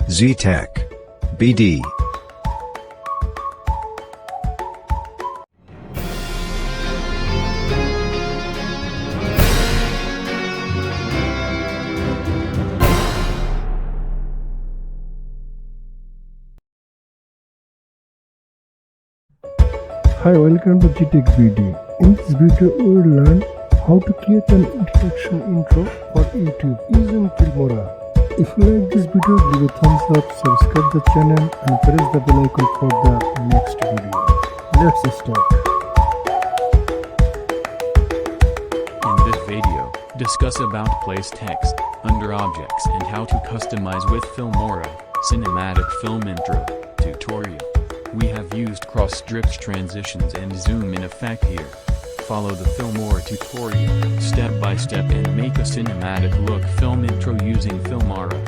Z-Tech. BD. Hi, welcome to Z-Tech BD. In this video, we will learn how to create an introduction intro for YouTube using Filmora. If you like this video, give a thumbs up, subscribe the channel and press the bell icon for the next video. Let's start. In this video, discuss about place text under objects and how to customize with Filmora cinematic film intro tutorial. We have used cross-stripped transitions and zoom in effect here. Follow the Filmora tutorial step by step and make a cinematic look film intro using Filmora.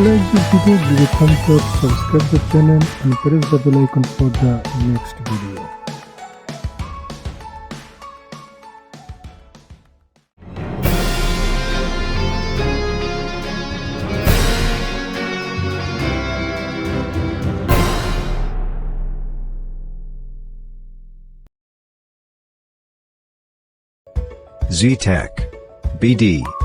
you like this video, give a thumbs up, subscribe the channel and press the bell icon for the next video. Z-Tech. BD.